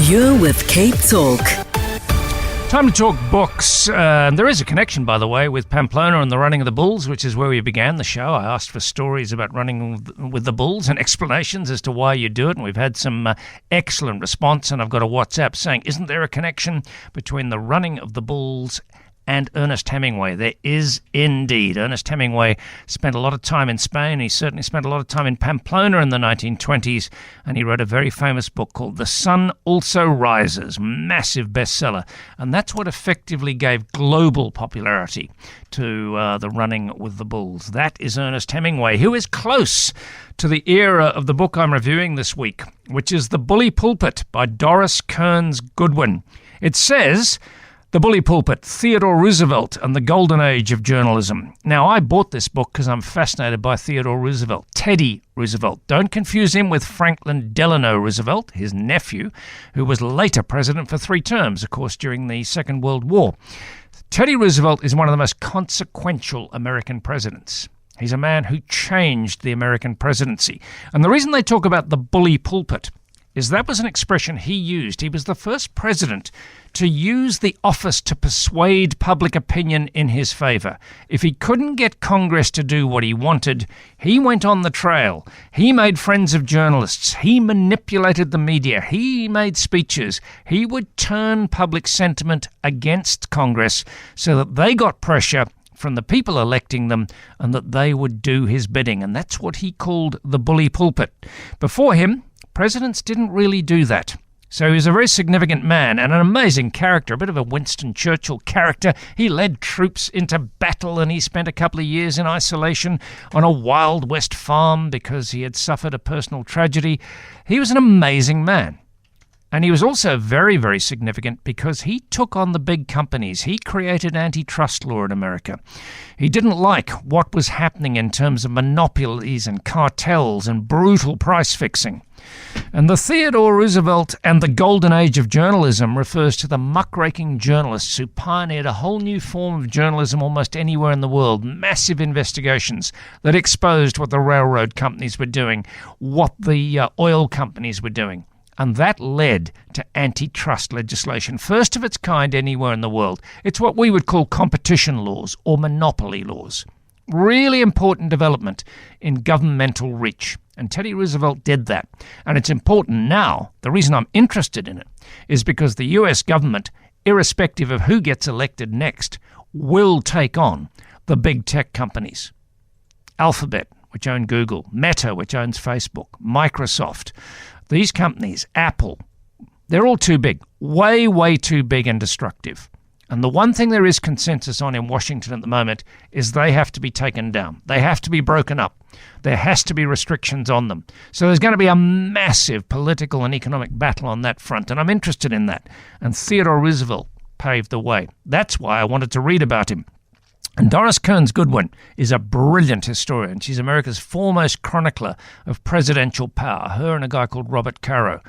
You're with CapeTalk. Time to talk books. There is a connection, by the way, with Pamplona and the running of the bulls, which is where we began the show. I asked for stories about running with the bulls and explanations as to why you do it, and we've had some excellent response, and I've got a WhatsApp saying, isn't there a connection between the running of the bulls and Ernest Hemingway? There is indeed. Ernest Hemingway spent a lot of time in Spain. He certainly spent a lot of time in Pamplona in the 1920s, and he wrote a very famous book called The Sun Also Rises, massive bestseller. And that's what effectively gave global popularity to the running with the bulls. That is Ernest Hemingway, who is close to the era of the book I'm reviewing this week, which is The Bully Pulpit by Doris Kearns Goodwin. It says, The Bully Pulpit, Theodore Roosevelt and the Golden Age of Journalism. Now, I bought this book because I'm fascinated by Theodore Roosevelt, Teddy Roosevelt. Don't confuse him with Franklin Delano Roosevelt, his nephew, who was later president for 3 terms, of course, during the Second World War. Teddy Roosevelt is one of the most consequential American presidents. He's a man who changed the American presidency. And the reason they talk about the bully pulpit is that was an expression he used. He was the first president to use the office to persuade public opinion in his favor. If he couldn't get Congress to do what he wanted, he went on the trail. He made friends of journalists. He manipulated the media. He made speeches. He would turn public sentiment against Congress so that they got pressure from the people electing them and that they would do his bidding. And that's what he called the bully pulpit. Before him, presidents didn't really do that. So he was a very significant man and an amazing character, a bit of a Winston Churchill character. He led troops into battle and he spent a couple of years in isolation on a Wild West farm because he had suffered a personal tragedy. He was an amazing man. And he was also very, very significant because he took on the big companies. He created antitrust law in America. He didn't like what was happening in terms of monopolies and cartels and brutal price fixing. And the Theodore Roosevelt and the Golden Age of Journalism refers to the muckraking journalists who pioneered a whole new form of journalism almost anywhere in the world. Massive investigations that exposed what the railroad companies were doing, what the oil companies were doing. And that led to antitrust legislation, first of its kind anywhere in the world. It's what we would call competition laws or monopoly laws. Really important development in governmental reach. And Teddy Roosevelt did that. And it's important now. The reason I'm interested in it is because the US government, irrespective of who gets elected next, will take on the big tech companies. Alphabet, which own Google, Meta, which owns Facebook, Microsoft. These companies, Apple, they're all too big, way, way too big and destructive. And the one thing there is consensus on in Washington at the moment is they have to be taken down. They have to be broken up. There has to be restrictions on them. So there's going to be a massive political and economic battle on that front, and I'm interested in that. And Theodore Roosevelt paved the way. That's why I wanted to read about him. And Doris Kearns Goodwin is a brilliant historian. She's America's foremost chronicler of presidential power, her and a guy called Robert Caro.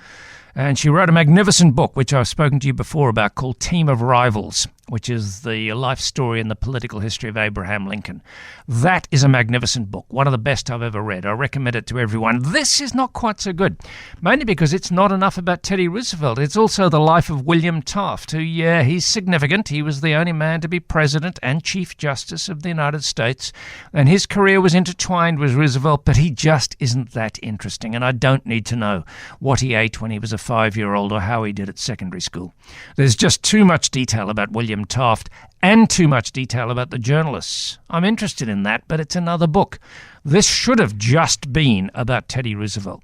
And she wrote a magnificent book, which I've spoken to you before about, called Team of Rivals, which is the life story and the political history of Abraham Lincoln. That is a magnificent book, one of the best I've ever read. I recommend it to everyone. This is not quite so good, mainly because it's not enough about Teddy Roosevelt. It's also the life of William Taft, who, yeah, he's significant. He was the only man to be president and Chief Justice of the United States, and his career was intertwined with Roosevelt, but he just isn't that interesting, and I don't need to know what he ate when he was a 5-year-old or how he did at secondary school. There's just too much detail about William Taft and too much detail about the journalists. I'm interested in that, but it's another book. This should have just been about Teddy Roosevelt.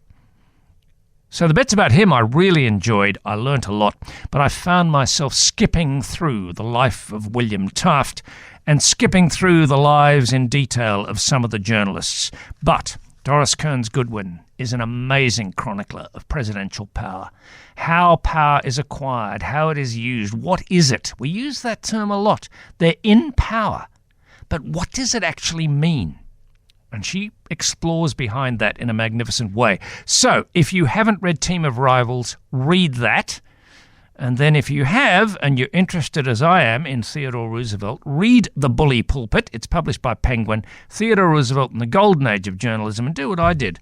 So the bits about him I really enjoyed. I learnt a lot, but I found myself skipping through the life of William Taft and skipping through the lives in detail of some of the journalists. But Doris Kearns Goodwin is an amazing chronicler of presidential power. How power is acquired, how it is used, what is it? We use that term a lot. They're in power. But what does it actually mean? And she explores behind that in a magnificent way. So, if you haven't read Team of Rivals, read that. And then if you have, and you're interested as I am in Theodore Roosevelt, read The Bully Pulpit. It's published by Penguin, Theodore Roosevelt in the Golden Age of Journalism, and do what I did.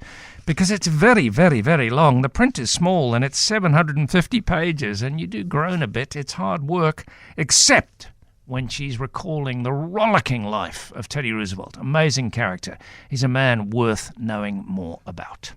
Because it's very, very, very long. The print is small and it's 750 pages, and you do groan a bit. It's hard work, except when she's recalling the rollicking life of Teddy Roosevelt. Amazing character. He's a man worth knowing more about.